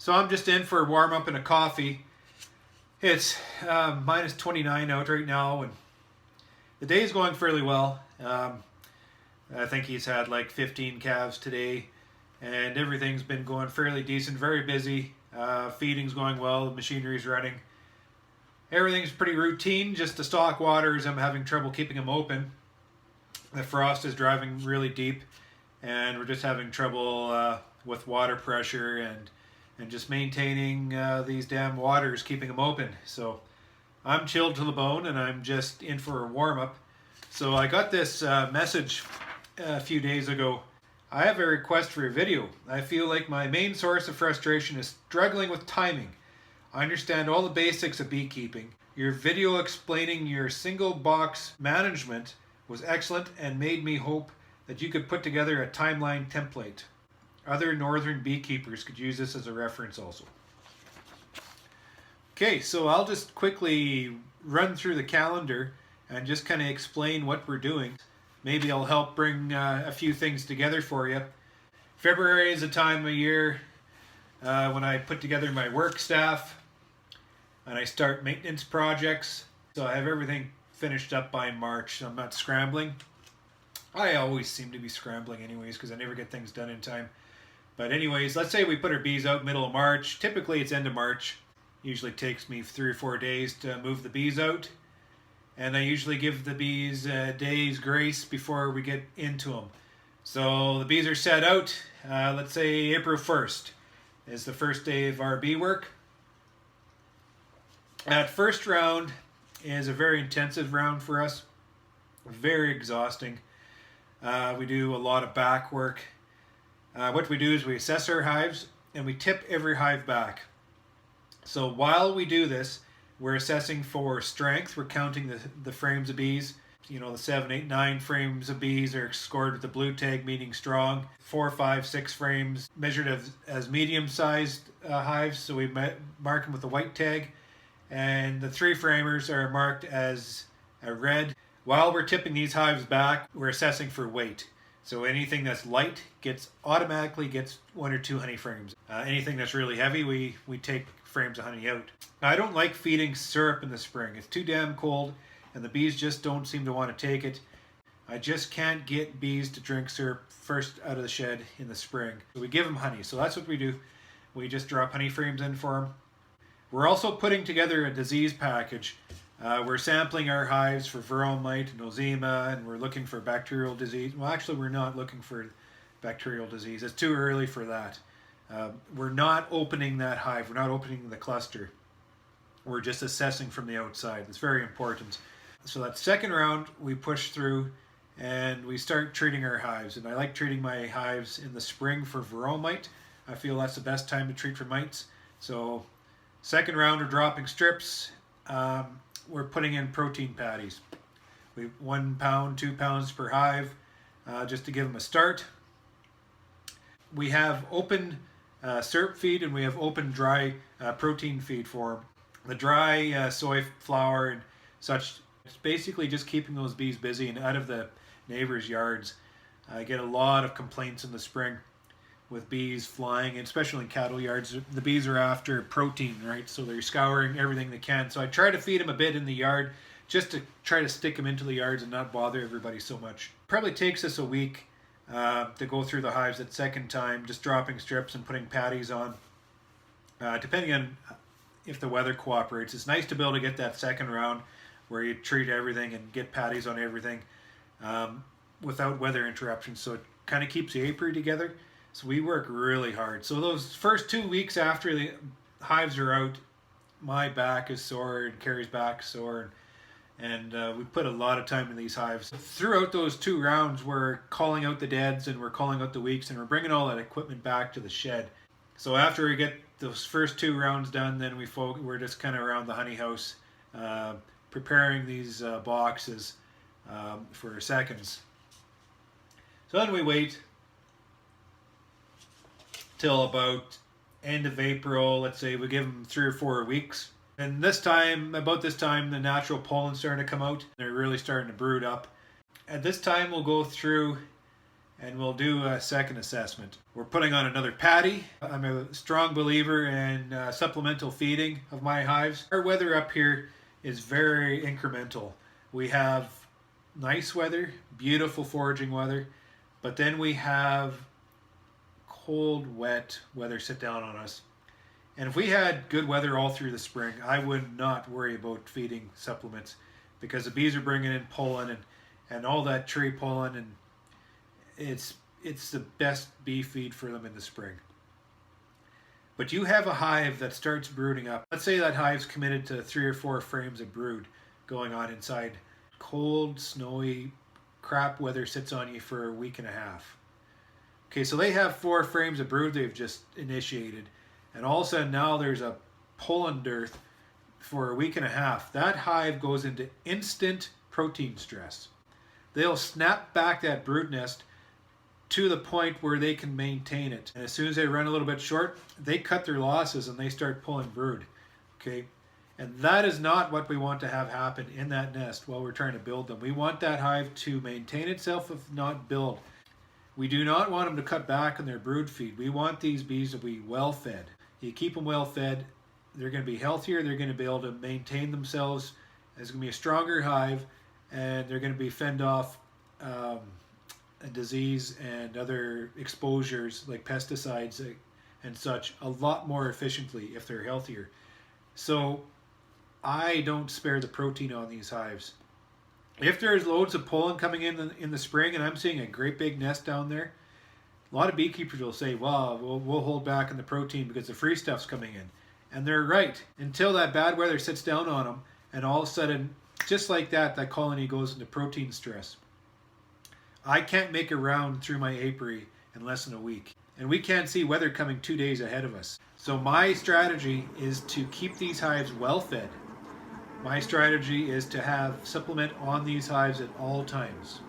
So I'm just in for a warm up and a coffee. It's minus 29 out right now, and the day's going fairly well. I think he's had like 15 calves today, and everything's been going fairly decent, very busy. Feeding's going well, the machinery's running. Everything's pretty routine, just the stock waters, I'm having trouble keeping them open. The frost is driving really deep, and we're just having trouble with water pressure and just maintaining these damn waters, keeping them open. So I'm chilled to the bone, and I'm just in for a warm-up. So I got this message a few days ago. I have a request for a video. I feel like my main source of frustration is struggling with timing. I understand all the basics of beekeeping. Your video explaining your single box management was excellent and made me hope that you could put together a timeline template. Other northern beekeepers could use this as a reference also. Okay, so I'll just quickly run through the calendar and just kind of explain what we're doing. Maybe I'll help bring a few things together for you. February is a time of year when I put together my work staff and I start maintenance projects. So I have everything finished up by March, so I'm not scrambling. I always seem to be scrambling anyways because I never get things done in time. But anyways, let's say we put our bees out middle of March. Typically it's end of March. Usually takes me 3 or 4 days to move the bees out. And I usually give the bees a day's grace before we get into them. So the bees are set out. Let's say April 1st is the first day of our bee work. That first round is a very intensive round for us. Very exhausting. We do a lot of back work. What we do is we assess our hives and we tip every hive back. So while we do this, we're assessing for strength. We're counting the frames of bees. You know, the 7, 8, 9 frames of bees are scored with the blue tag, meaning strong. 4, 5, 6 frames measured as medium-sized hives, so we mark them with the white tag. And the 3 framers are marked as a red. While we're tipping these hives back, we're assessing for weight. So anything that's light automatically gets 1 or 2 honey frames. Anything that's really heavy, we take frames of honey out. Now, I don't like feeding syrup in the spring. It's too damn cold and the bees just don't seem to want to take it. I just can't get bees to drink syrup first out of the shed in the spring. So we give them honey. So that's what we do. We just drop honey frames in for them. We're also putting together a disease package. We're sampling our hives for varroa mite and nosema, and we're looking for bacterial disease. Well, actually, we're not looking for bacterial disease. It's too early for that. We're not opening that hive. We're not opening the cluster. We're just assessing from the outside. It's very important. So that second round, we push through and we start treating our hives. And I like treating my hives in the spring for varroa mite. I feel that's the best time to treat for mites. So second round, we're dropping strips. We're putting in protein patties. 1 pound, 2 pounds per hive, just to give them a start. We have open syrup feed and we have open dry protein feed for them. The dry soy flour and such, it's basically just keeping those bees busy and out of the neighbors' yards. I get a lot of complaints in the spring with bees flying, especially in cattle yards. The bees are after protein, right? So they're scouring everything they can. So I try to feed them a bit in the yard just to try to stick them into the yards and not bother everybody so much. Probably takes us a week to go through the hives that second time, just dropping strips and putting patties on, depending on if the weather cooperates. It's nice to be able to get that second round where you treat everything and get patties on everything without weather interruptions. So it kind of keeps the apiary together. So we work really hard. So those first 2 weeks after the hives are out, my back is sore and Carrie's back is sore. And we put a lot of time in these hives. Throughout those 2 rounds, we're calling out the deads and we're calling out the weeks and we're bringing all that equipment back to the shed. So after we get those first 2 rounds done, then we're just kind of around the honey house preparing these boxes for seconds. So then we wait till about end of April. Let's say we give them 3 or 4 weeks. And about this time, the natural pollen's starting to come out. They're really starting to brood up. At this time, we'll go through and we'll do a second assessment. We're putting on another patty. I'm a strong believer in supplemental feeding of my hives. Our weather up here is very incremental. We have nice weather, beautiful foraging weather, but then we have cold, wet weather sit down on us. And if we had good weather all through the spring, I would not worry about feeding supplements, because the bees are bringing in pollen and all that tree pollen, and it's the best bee feed for them in the spring. But you have a hive that starts brooding up. Let's say that hive's committed to 3 or 4 frames of brood going on inside. Cold, snowy, crap weather sits on you for a week and a half. Okay, so they have 4 frames of brood they've just initiated, and all of a sudden now there's a pollen dearth for a week and a half. That hive goes into instant protein stress. They'll snap back that brood nest to the point where they can maintain it. And as soon as they run a little bit short, they cut their losses and they start pulling brood. Okay, and that is not what we want to have happen in that nest while we're trying to build them. We want that hive to maintain itself, if not build. We do not want them to cut back on their brood feed. We want these bees to be well fed. You keep them well fed, they're going to be healthier, they're going to be able to maintain themselves. There's going to be a stronger hive, and they're going to be fend off disease and other exposures like pesticides and such a lot more efficiently if they're healthier. So I don't spare the protein on these hives. If there's loads of pollen coming in the spring and I'm seeing a great big nest down there, a lot of beekeepers will say, well, we'll hold back on the protein because the free stuff's coming in. And they're right, until that bad weather sits down on them, and all of a sudden, just like that, that colony goes into protein stress. I can't make a round through my apiary in less than a week. And we can't see weather coming 2 days ahead of us. So my strategy is to keep these hives well fed. My strategy is to have supplement on these hives at all times.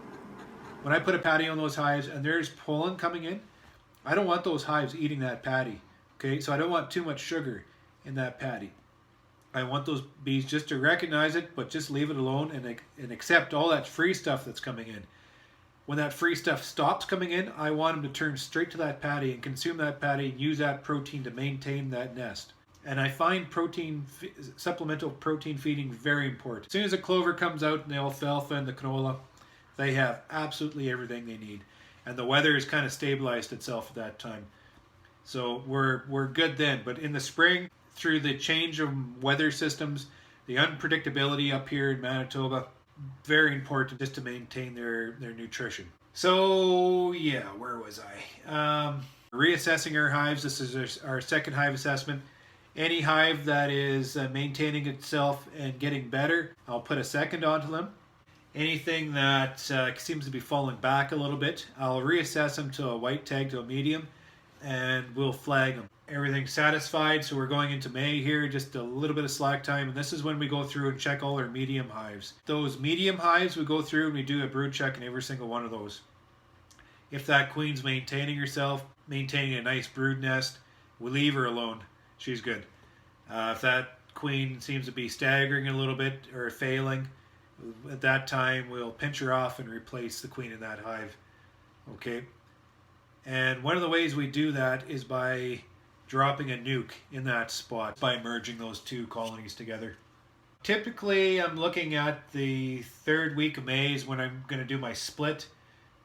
When I put a patty on those hives and there's pollen coming in, I don't want those hives eating that patty. Okay, so I don't want too much sugar in that patty. I want those bees just to recognize it, but just leave it alone and accept all that free stuff that's coming in. When that free stuff stops coming in, I want them to turn straight to that patty and consume that patty and use that protein to maintain that nest. And I find supplemental protein feeding very important. As soon as the clover comes out and the alfalfa and the canola, they have absolutely everything they need. And the weather has kind of stabilized itself at that time. So we're good then. But in the spring, through the change of weather systems, the unpredictability up here in Manitoba, very important just to maintain their nutrition. So yeah, where was I? Reassessing our hives. This is our second hive assessment. Any hive that is maintaining itself and getting better, I'll put a second onto them. Anything that seems to be falling back a little bit, I'll reassess them to a white tag, to a medium, and we'll flag them. Everything's satisfied, so we're going into May here, just a little bit of slack time, and this is when we go through and check all our medium hives. Those medium hives, we go through and we do a brood check in every single one of those. If that queen's maintaining herself, maintaining a nice brood nest, we leave her alone. She's good. If that queen seems to be staggering a little bit or failing, at that time we'll pinch her off and replace the queen in that hive. Okay? And one of the ways we do that is by dropping a nuke in that spot, by merging those 2 colonies together. Typically I'm looking at the 3rd week of May is when I'm going to do my split.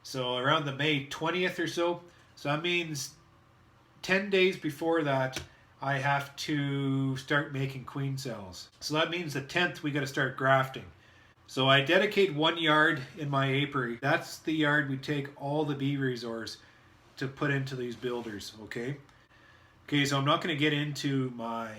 So around the May 20th or so. So that means 10 days before that I have to start making queen cells. So that means the 10th we got to start grafting. So I dedicate 1 yard in my apiary. That's the yard we take all the bee resource to put into these builders, okay? Okay, so I'm not going to get into my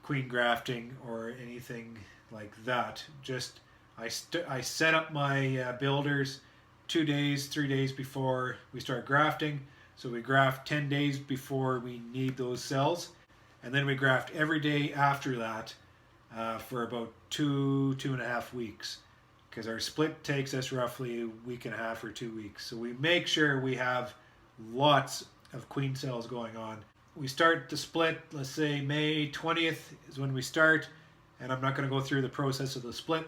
queen grafting or anything like that. Just I set up my builders 2 days, 3 days before we start grafting. So we graft 10 days before we need those cells, and then we graft every day after that for about 2.5 weeks, because our split takes us roughly a week and a half or 2 weeks. So we make sure we have lots of queen cells going on. We start the split, let's say May 20th is when we start, and I'm not going to go through the process of the split,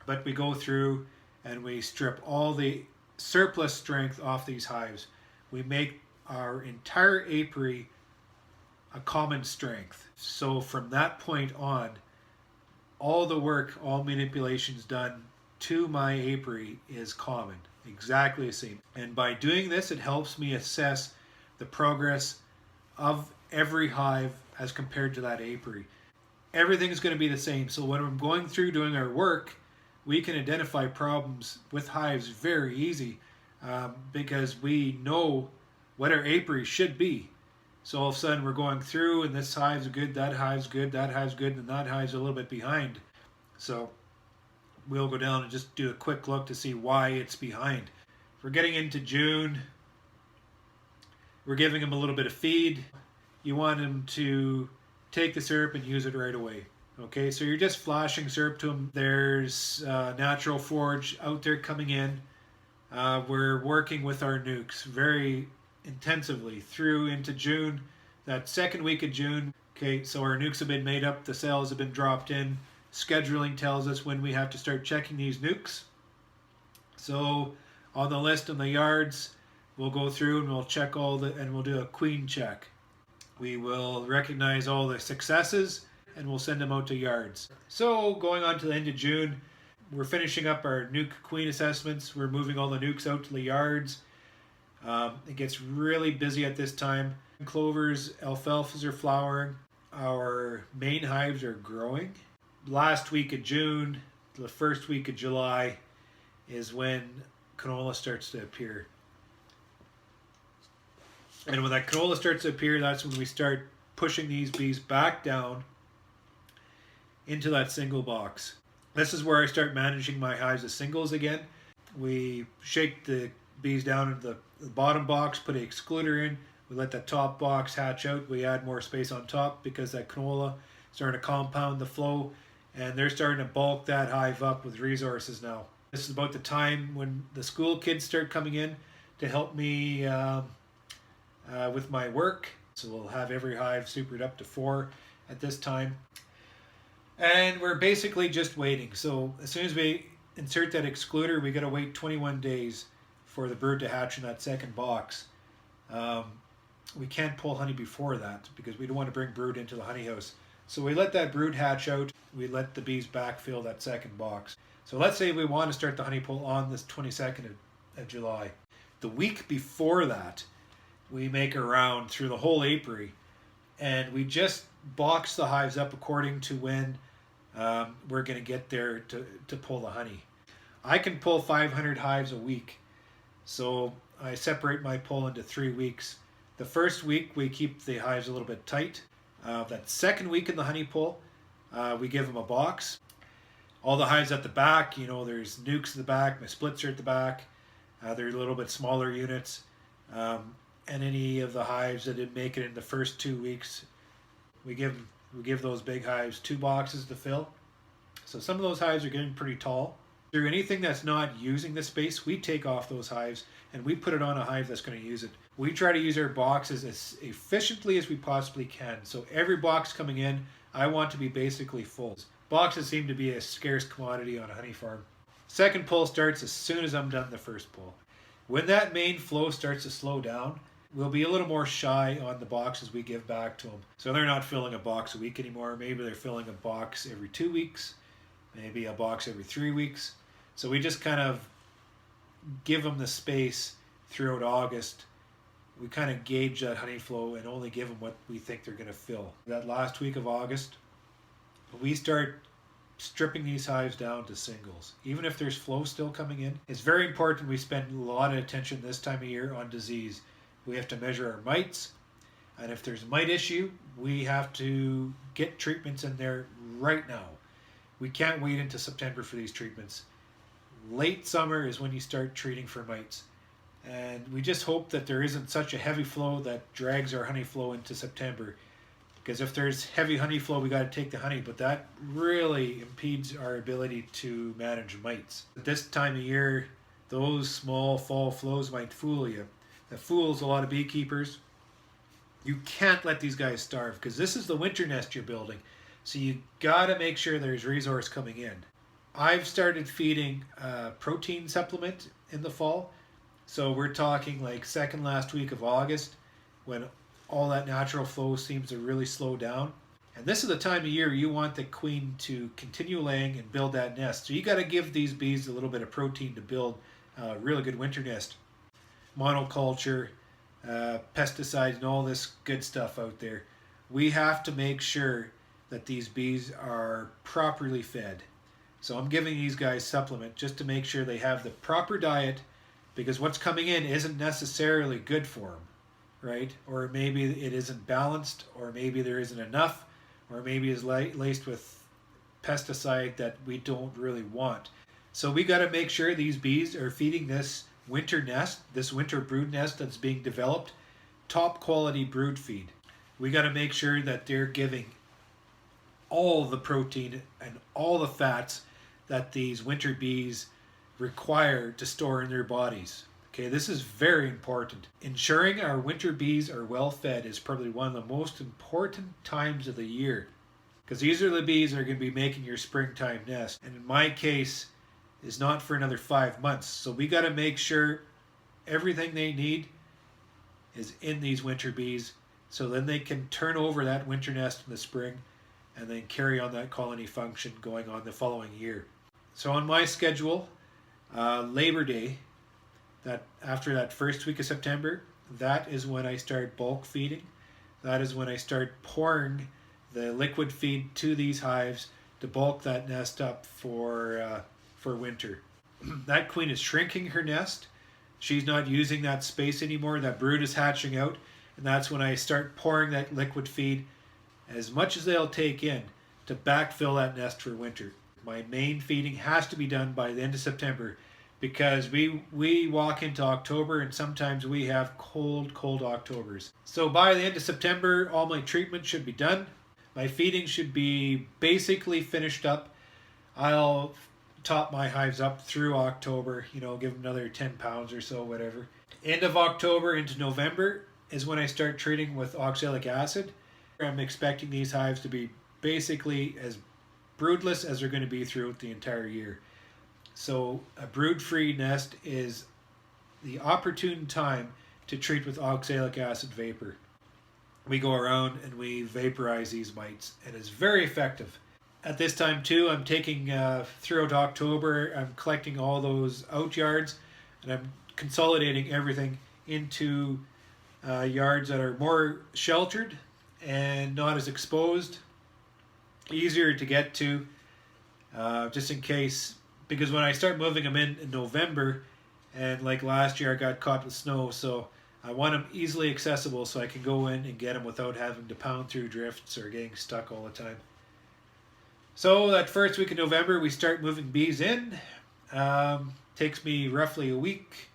but we go through and we strip all the surplus strength off these hives. We make our entire apiary a common strength. So from that point on, all the work, all manipulations done to my apiary is common, exactly the same. And by doing this, it helps me assess the progress of every hive as compared to that apiary. Everything is going to be the same. So when I'm going through doing our work, we can identify problems with hives very easy because we know what our apiary should be. So all of a sudden we're going through and this hive's good, that hive's good, that hive's good, and that hive's a little bit behind. So we'll go down and just do a quick look to see why it's behind. If we're getting into June, we're giving them a little bit of feed. You want them to take the syrup and use it right away. Okay, so you're just flashing syrup to them. There's natural forage out there coming in. We're working with our nukes very intensively through into June. That second week of June, okay, so our nukes have been made up, the cells have been dropped in. Scheduling tells us when we have to start checking these nukes. So on the list in the yards, we'll go through and we'll check and we'll do a queen check. We will recognize all the successes and we'll send them out to yards. So going on to the end of June, we're finishing up our nuke queen assessments. We're moving all the nukes out to the yards. It gets really busy at this time. Clovers, alfalfas are flowering. Our main hives are growing. Last week of June, the first week of July is when canola starts to appear. And when that canola starts to appear, that's when we start pushing these bees back down into that single box. This is where I start managing my hives as singles again. We shake the bees down into the bottom box, put an excluder in. We let that top box hatch out. We add more space on top because that canola is starting to compound the flow, and they're starting to bulk that hive up with resources now. This is about the time when the school kids start coming in to help me with my work. So we'll have every hive supered up to 4 at this time. And we're basically just waiting. So as soon as we insert that excluder, we got to wait 21 days for the brood to hatch in that second box. We can't pull honey before that because we don't want to bring brood into the honey house. So we let that brood hatch out. We let the bees backfill that second box. So let's say we want to start the honey pull on this 22nd of July. The week before that, we make a round through the whole apiary and we just box the hives up according to when we're going to get there to pull the honey. I can pull 500 hives a week. So I separate my pull into 3 weeks. The first week we keep the hives a little bit tight. That second week in the honey pull, we give them a box. All the hives at the back, you know, there's nukes at the back, my splits are at the back. They're a little bit smaller units. And any of the hives that didn't make it in the first 2 weeks, we give those big hives 2 boxes to fill. So some of those hives are getting pretty tall. Through anything that's not using the space, we take off those hives and we put it on a hive that's going to use it. We try to use our boxes as efficiently as we possibly can. So every box coming in, I want to be basically full. Boxes seem to be a scarce commodity on a honey farm. Second pull starts as soon as I'm done the first pull. When that main flow starts to slow down, we'll be a little more shy on the boxes we give back to them. So they're not filling a box a week anymore. Maybe they're filling a box every 2 weeks, maybe a box every 3 weeks. So we just kind of give them the space throughout August. We kind of gauge that honey flow and only give them what we think they're going to fill. That last week of August, we start stripping these hives down to singles. Even if there's flow still coming in, it's very important we spend a lot of attention this time of year on disease. We have to measure our mites, and if there's a mite issue, we have to get treatments in there right now. We can't wait into September for these treatments. Late summer is when you start treating for mites. And we just hope that there isn't such a heavy flow that drags our honey flow into September. Because if there's heavy honey flow, we got to take the honey, but that really impedes our ability to manage mites. At this time of year, those small fall flows might fool you. That fools a lot of beekeepers. You can't let these guys starve because this is the winter nest you're building. So you got to make sure there's resource coming in. I've started feeding a protein supplement in the fall. So we're talking like second last week of August when all that natural flow seems to really slow down. And this is the time of year you want the queen to continue laying and build that nest. So you got to give these bees a little bit of protein to build a really good winter nest. Monoculture, pesticides, and all this good stuff out there. We have to make sure that these bees are properly fed. So I'm giving these guys supplement just to make sure they have the proper diet, because what's coming in isn't necessarily good for them, right? Or maybe it isn't balanced, or maybe there isn't enough, or maybe it's laced with pesticide that we don't really want. So we got to make sure these bees are feeding this winter nest, this winter brood nest that's being developed, top quality brood feed. We got to make sure that they're giving all the protein and all the fats that these winter bees require to store in their bodies. Okay, this is very important. Ensuring our winter bees are well fed is probably one of the most important times of the year, because these are the bees that are going to be making your springtime nest. And in my case, is not for another 5 months. So we got to make sure everything they need is in these winter bees, so then they can turn over that winter nest in the spring and then carry on that colony function going on the following year. So on my schedule, Labor Day, that after that first week of September, that is when I start bulk feeding. That is when I start pouring the liquid feed to these hives to bulk that nest up for winter. That queen is shrinking her nest. She's not using that space anymore. That brood is hatching out, and that's when I start pouring that liquid feed, as much as they'll take in, to backfill that nest for winter. My main feeding has to be done by the end of September, because we walk into October and sometimes we have cold Octobers. So by the end of September, all my treatment should be done. My feeding should be basically finished up. I'll top my hives up through October, give them another 10 pounds or so, whatever. End of October into November is when I start treating with oxalic acid. I'm expecting these hives to be basically as broodless as they're going to be throughout the entire year. So a brood-free nest is the opportune time to treat with oxalic acid vapor. We go around and we vaporize these mites, and it's very effective. At this time too, I'm taking, throughout October, I'm collecting all those out yards, and I'm consolidating everything into yards that are more sheltered and not as exposed, easier to get to, just in case, because when I start moving them in November, and like last year I got caught with snow, so I want them easily accessible so I can go in and get them without having to pound through drifts or getting stuck all the time. So that first week of November we start moving bees in. Takes me roughly a week,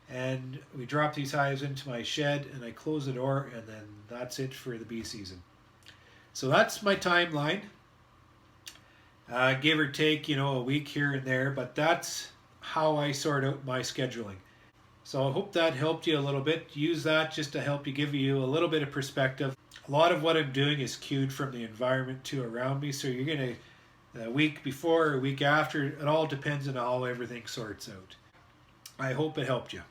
and we drop these hives into my shed and I close the door, and then that's it for the bee season. So that's my timeline. Give or take, a week here and there, but that's how I sort out my scheduling. So I hope that helped you a little bit. Use that just to help you, give you a little bit of perspective. A lot of what I'm doing is cued from the environment to around me, so you're going to, a week before or a week after, it all depends on how everything sorts out. I hope it helped you.